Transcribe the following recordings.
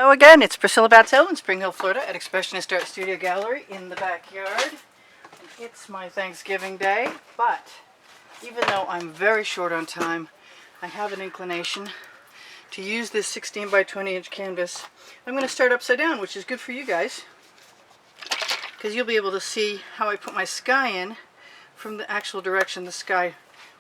Hello again, it's Priscilla Batzell in Spring Hill, Florida at Expressionist Art Studio Gallery in the backyard. And it's my Thanksgiving day, but even though I'm very short on time, I have an inclination to use this 16 by 20 inch canvas. I'm going to start upside down, which is good for you guys, because you'll be able to see how I put my sky in from the actual direction the sky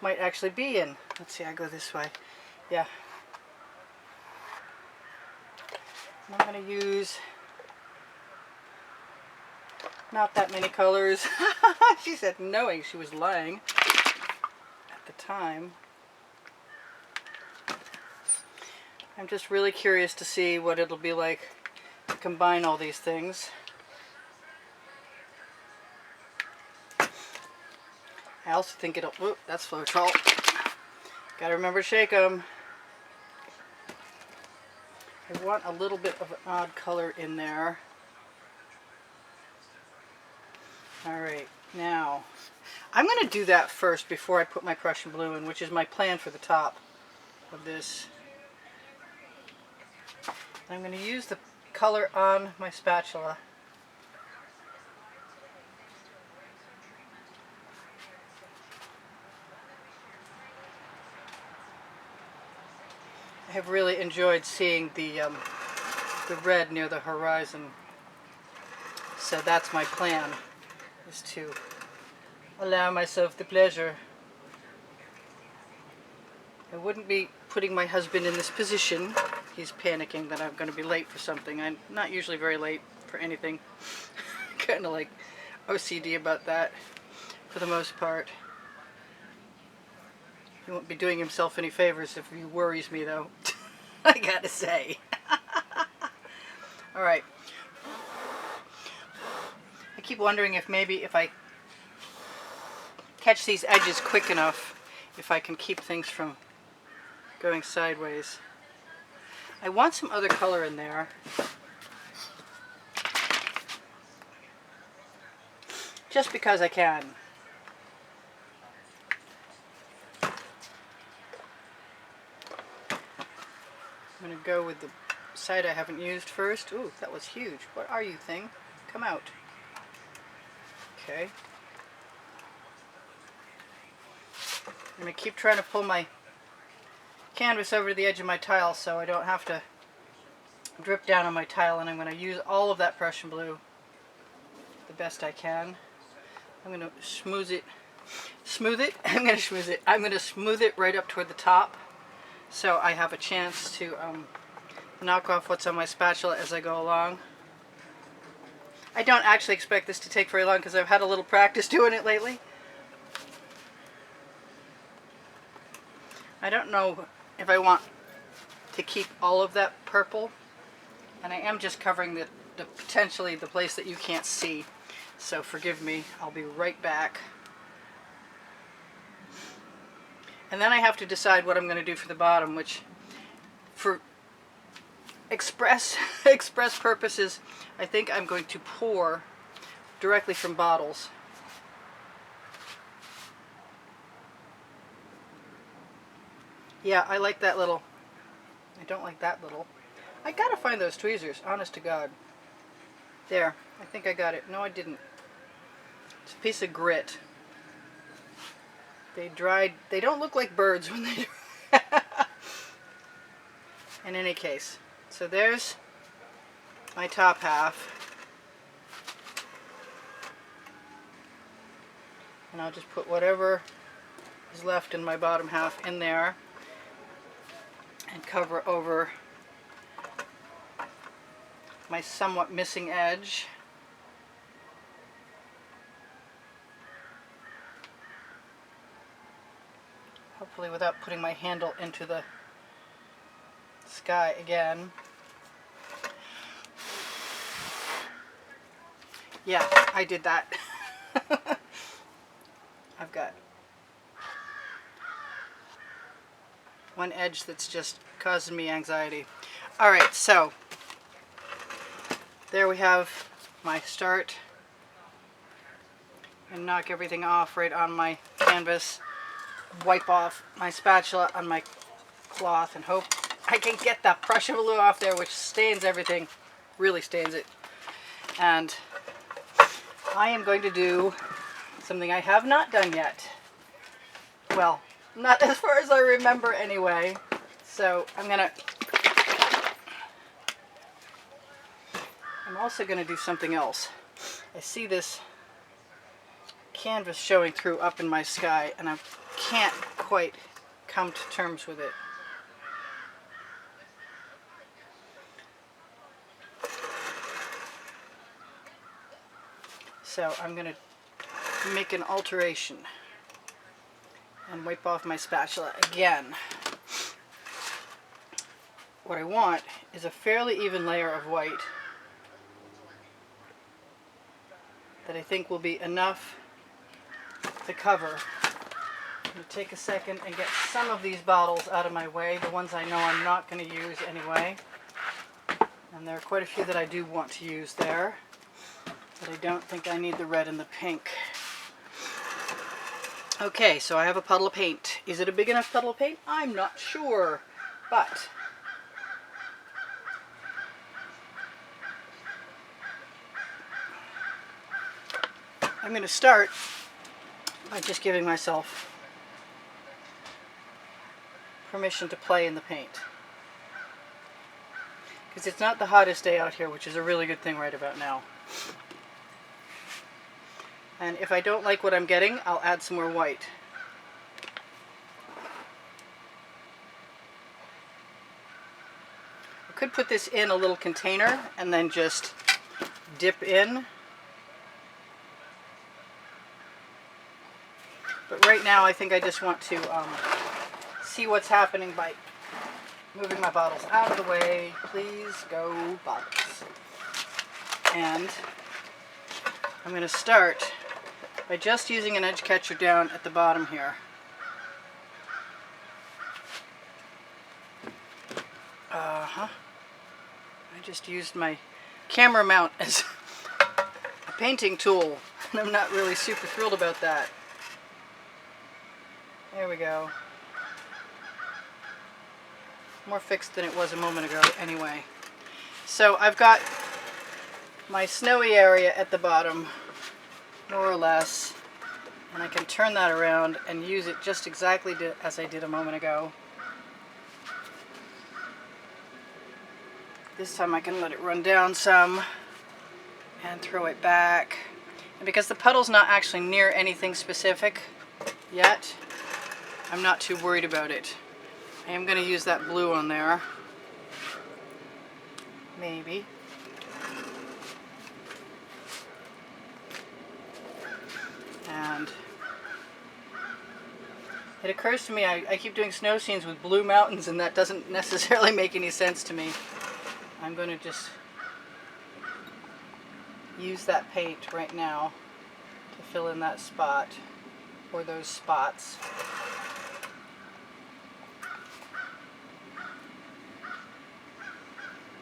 might actually be in. Let's see, I go this way. Yeah. I'm going to use not that many colors. She said knowing she was lying at the time. I'm just really curious to see what it'll be like to combine all these things. I also think it'll, whoop, that's Floetrol. Gotta remember to shake them. I want a little bit of an odd color in there. Alright, now I'm going to do that first before I put my Prussian blue in, which is my plan for the top of this. I'm going to use the color on my spatula. I have really enjoyed seeing the red near the horizon, so that's my plan, is to allow myself the pleasure. I wouldn't be putting my husband in this position. He's panicking that I'm going to be late for something. I'm not usually very late for anything. Kind of like OCD about that for the most part. He won't be doing himself any favors if he worries me, though. I gotta say. Alright. I keep wondering if maybe if I catch these edges quick enough, if I can keep things from going sideways. I want some other color in there. Just because I can. I'm going to go with the side I haven't used first. Ooh, that was huge. What are you, thing? Come out. Okay. I'm going to keep trying to pull my canvas over to the edge of my tile so I don't have to drip down on my tile, and I'm going to use all of that Prussian blue the best I can. I'm going to smooth it. I'm going to smooth it right up toward the top, so I have a chance to knock off what's on my spatula as I go along. I don't actually expect this to take very long because I've had a little practice doing it lately. I don't know if I want to keep all of that purple, and I am just covering the potentially the place that you can't see, so forgive me. I'll be right back. And then I have to decide what I'm going to do for the bottom, which for express purposes, I think I'm going to pour directly from bottles. Yeah, I like that little. I don't like that little. I gotta find those tweezers, honest to God. There, I think I got it. No, I didn't. It's a piece of grit. They dried. They don't look like birds when they dry. In any case, so there's my top half. And I'll just put whatever is left in my bottom half in there and cover over my somewhat missing edge. Hopefully without putting my handle into the sky again. Yeah, I did that. I've got one edge that's just causing me anxiety. Alright, so there we have my start, and knock everything off right on my canvas. Wipe off my spatula on my cloth and hope I can get that Prussian blue off there, which stains everything, really stains it. And I am going to do something I have not done yet. Well, not as far as I remember anyway. So I'm also going to do something else. I see this canvas showing through up in my sky, and I can't quite come to terms with it. So I'm going to make an alteration and wipe off my spatula again. What I want is a fairly even layer of white that I think will be enough to cover. I'm going to take a second and get some of these bottles out of my way, the ones I know I'm not going to use anyway. And there are quite a few that I do want to use there, but I don't think I need the red and the pink. Okay, so I have a puddle of paint. Is it a big enough puddle of paint? I'm not sure, but I'm going to start by just giving myself permission to play in the paint. Because it's not the hottest day out here, which is a really good thing right about now. And if I don't like what I'm getting, I'll add some more white. I could put this in a little container and then just dip in. But right now I think I just want to see what's happening by moving my bottles out of the way. Please go bottles. And I'm going to start by just using an edge catcher down at the bottom here. I just used my camera mount as a painting tool, and I'm not really super thrilled about that. There we go. More fixed than it was a moment ago anyway. So I've got my snowy area at the bottom, more or less, and I can turn that around and use it just exactly as I did a moment ago. This time I can let it run down some and throw it back. And because the puddle's not actually near anything specific yet, I'm not too worried about it. I am going to use that blue on there. Maybe. And it occurs to me, I keep doing snow scenes with blue mountains, and that doesn't necessarily make any sense to me. I'm going to just use that paint right now to fill in that spot, or those spots.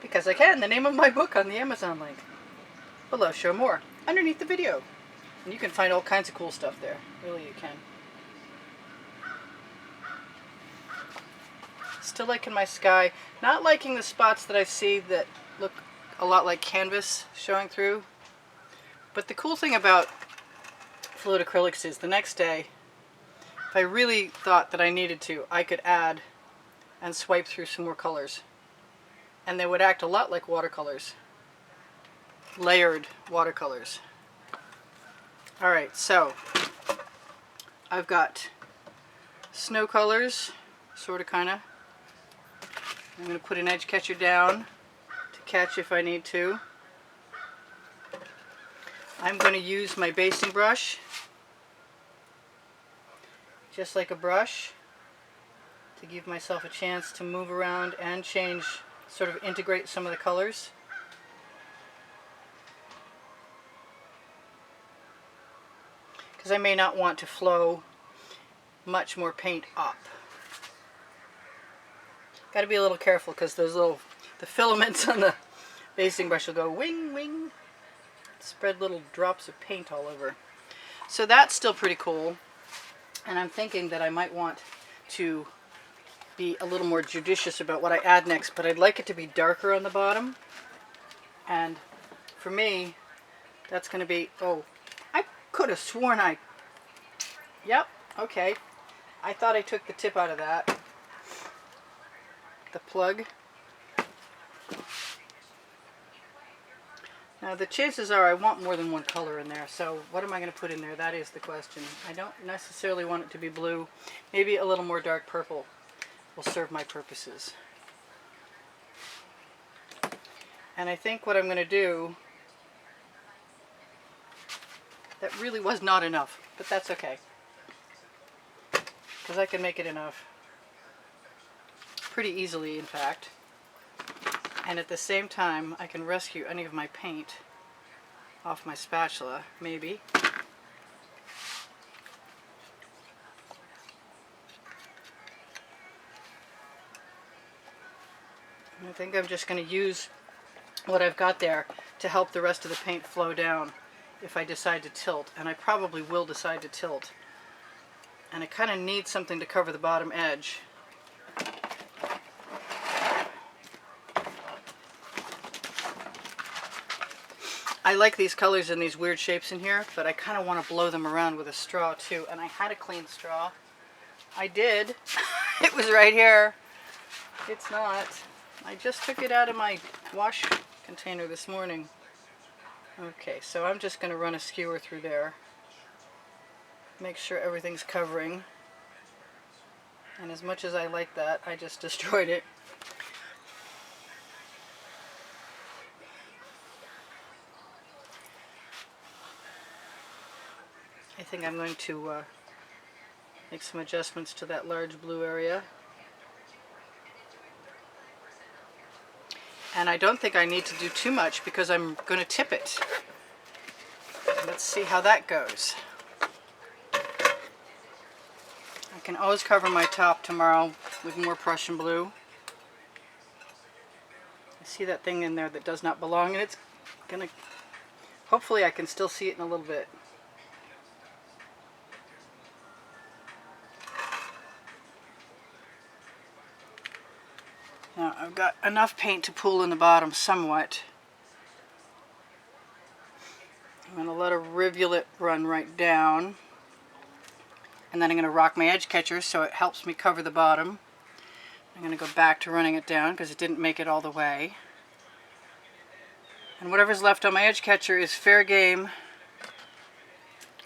Because I can. The name of my book on the Amazon link. Below, show more. Underneath the video. And you can find all kinds of cool stuff there. Really, you can. Still liking my sky. Not liking the spots that I see that look a lot like canvas showing through. But the cool thing about Floetrol acrylics is the next day, if I really thought that I needed to, I could add and swipe through some more colors. And they would act a lot like watercolors. Layered watercolors. Alright, so I've got snow colors, sort of, kind of. I'm going to put an edge catcher down to catch if I need to. I'm going to use my basting brush, just like a brush, to give myself a chance to move around and change, sort of integrate some of the colors. Because I may not want to flow much more paint up. Got to be a little careful because those the filaments on the basting brush will go wing, wing. Spread little drops of paint all over. So that's still pretty cool. And I'm thinking that I might want to be a little more judicious about what I add next, but I'd like it to be darker on the bottom. And for me, that's going to be, oh, I could have sworn yep, okay. I thought I took the tip out of that. The plug. Now the chances are I want more than one color in there, so what am I going to put in there? That is the question. I don't necessarily want it to be blue. Maybe a little more dark purple will serve my purposes. And I think what I'm going to do, that really was not enough, but that's okay, because I can make it enough. Pretty easily, in fact. And at the same time, I can rescue any of my paint off my spatula, maybe. And I think I'm just going to use what I've got there to help the rest of the paint flow down if I decide to tilt. And I probably will decide to tilt. And I kind of need something to cover the bottom edge. I like these colors and these weird shapes in here, but I kind of want to blow them around with a straw too. And I had a clean straw. I did. It was right here. It's not. I just took it out of my wash container this morning. Okay, so I'm just going to run a skewer through there. Make sure everything's covering. And as much as I like that, I just destroyed it. I think I'm going to make some adjustments to that large blue area. And I don't think I need to do too much because I'm going to tip it. Let's see how that goes. I can always cover my top tomorrow with more Prussian blue. I see that thing in there that does not belong, and it's going to, hopefully I can still see it in a little bit. Now I've got enough paint to pool in the bottom somewhat. I'm going to let a rivulet run right down. And then I'm going to rock my edge catcher so it helps me cover the bottom. I'm going to go back to running it down because it didn't make it all the way. And whatever's left on my edge catcher is fair game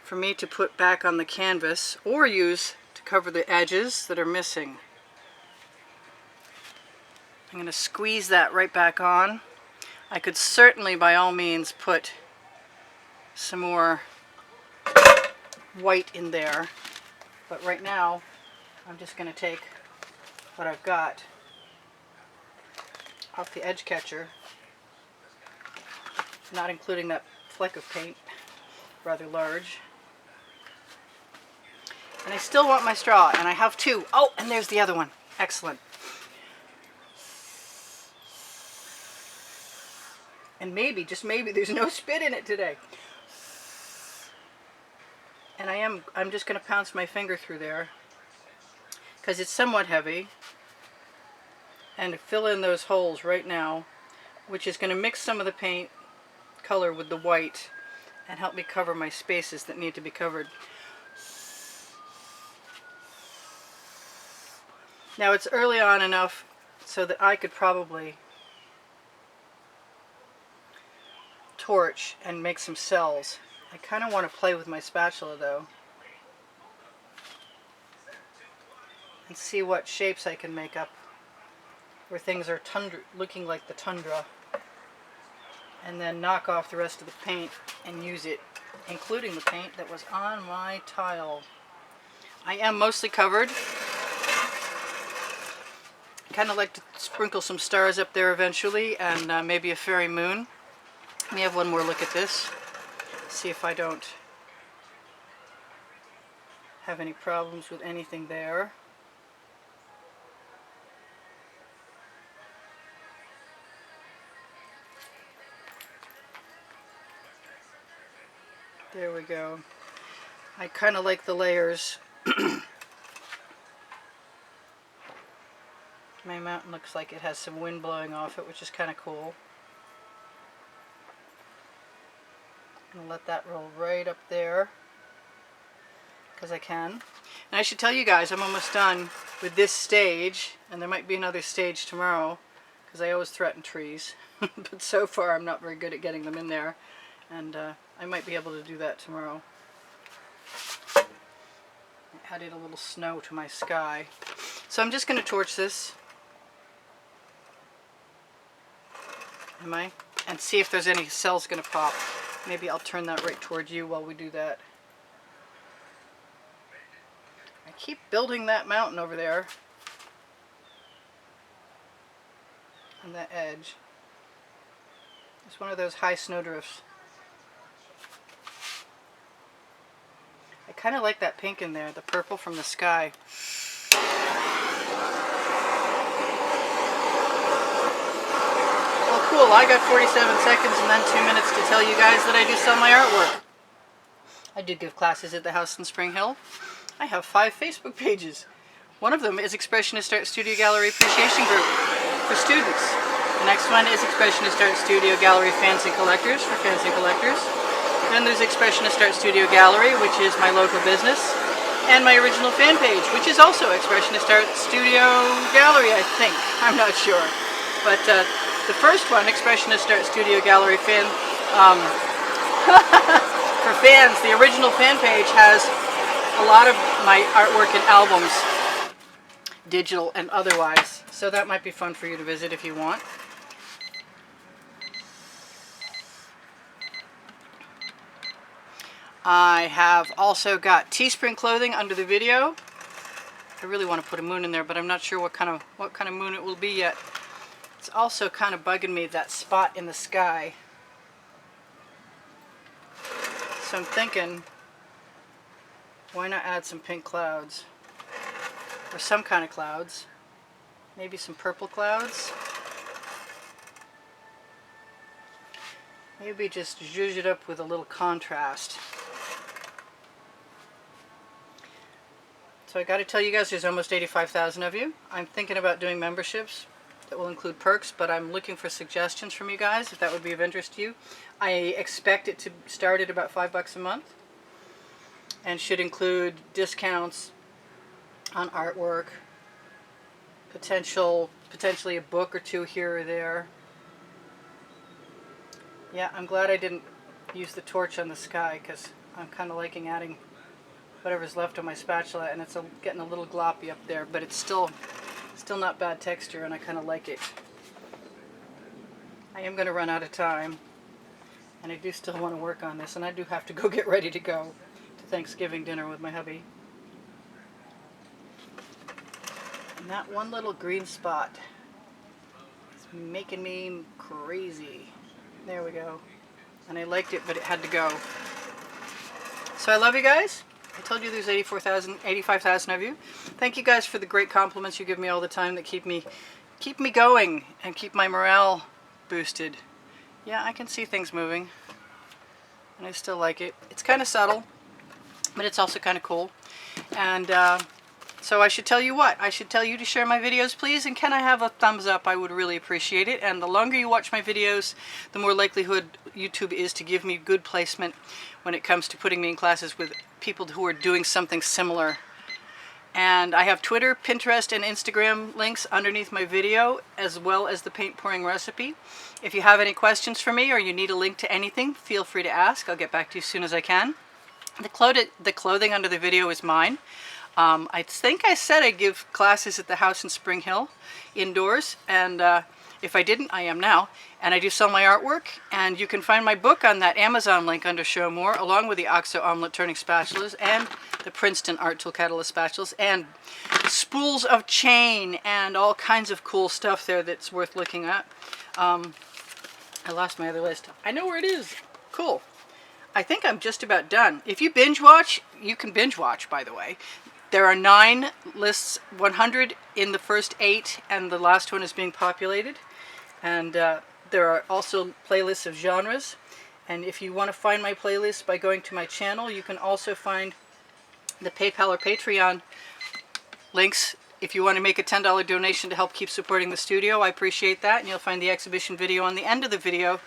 for me to put back on the canvas or use to cover the edges that are missing. I'm going to squeeze that right back on. I could certainly, by all means, put some more white in there. But right now, I'm just going to take what I've got off the edge catcher, not including that fleck of paint, rather large. And I still want my straw, and I have two. Oh, and there's the other one. Excellent. And maybe, just maybe, there's no spit in it today. And I'm just going to pounce my finger through there because it's somewhat heavy, and fill in those holes right now, which is going to mix some of the paint color with the white and help me cover my spaces that need to be covered. Now it's early on enough so that I could probably torch and make some cells. I kind of want to play with my spatula though and see what shapes I can make up where things are looking like the tundra, and then knock off the rest of the paint and use it, including the paint that was on my tile. I am mostly covered. I kind of like to sprinkle some stars up there eventually, and maybe a fairy moon. Let me have one more look at this. See if I don't have any problems with anything there. There we go. I kind of like the layers. My mountain looks like it has some wind blowing off it, which is kind of cool. I'm going to let that roll right up there, because I can. And I should tell you guys, I'm almost done with this stage, and there might be another stage tomorrow, because I always threaten trees. But so far I'm not very good at getting them in there, and I might be able to do that tomorrow. I added a little snow to my sky. So I'm just going to torch this. And see if there's any cells going to pop. Maybe I'll turn that right towards you while we do that. I keep building that mountain over there on that edge. It's one of those high snowdrifts. I kind of like that pink in there, the purple from the sky. Well, cool. I got 47 seconds and then 2 minutes to tell you guys that I do sell my artwork. I do give classes at the house in Spring Hill. I have 5 Facebook pages. One of them is Expressionist Art Studio Gallery Appreciation Group for students. The next one is Expressionist Art Studio Gallery Fans and Collectors for fans and collectors. Then there's Expressionist Art Studio Gallery, which is my local business. And my original fan page, which is also Expressionist Art Studio Gallery, I think. I'm not sure. But the first one, Expressionist Art Studio Gallery Fan, for fans, the original fan page has a lot of my artwork and albums, digital and otherwise. So that might be fun for you to visit if you want. I have also got Teespring clothing under the video. I really want to put a moon in there, but I'm not sure what kind of moon it will be yet. It's also kind of bugging me, that spot in the sky. So I'm thinking, why not add some pink clouds? Or some kind of clouds. Maybe some purple clouds. Maybe just zhuzh it up with a little contrast. So I got to tell you guys, there's almost 85,000 of you. I'm thinking about doing memberships that will include perks, but I'm looking for suggestions from you guys if that would be of interest to you. I expect it to start at about $5 a month and should include discounts on artwork, potentially a book or two here or there. Yeah, I'm glad I didn't use the torch on the sky, because I'm kind of liking adding whatever's left on my spatula, and it's getting a little gloppy up there, but it's still not bad texture, and I kind of like it. I am going to run out of time, and I do still want to work on this, and I do have to go get ready to go to Thanksgiving dinner with my hubby. And that one little green spot is making me crazy. There we go. And I liked it, but it had to go. So I love you guys. I told you there's 85,000 of you. Thank you guys for the great compliments you give me all the time that keep me going and keep my morale boosted. Yeah, I can see things moving, and I still like it. It's kind of subtle, but it's also kind of cool. And so I should tell you what? I should tell you to share my videos, please, and can I have a thumbs up? I would really appreciate it. And the longer you watch my videos, the more likelihood YouTube is to give me good placement when it comes to putting me in classes with people who are doing something similar. And I have Twitter, Pinterest, and Instagram links underneath my video, as well as the paint pouring recipe. If you have any questions for me or you need a link to anything, feel free to ask. I'll get back to you as soon as I can. The clothing under the video is mine. I think I said I give classes at the house in Spring Hill, indoors, and if I didn't, I am now. And I do sell my artwork, and you can find my book on that Amazon link under Show More, along with the OXO omelet turning spatulas, and the Princeton Art Tool Catalyst spatulas, and spools of chain, and all kinds of cool stuff there that's worth looking at. I lost my other list. I know where it is. Cool. I think I'm just about done. If you binge watch, you can binge watch, by the way. There are 9 lists, 100 in the first 8, and the last one is being populated. And there are also playlists of genres. And if you want to find my playlist by going to my channel, you can also find the PayPal or Patreon links If you want to make a $10 donation to help keep supporting the studio, I appreciate that, and you'll find the exhibition video on the end of the video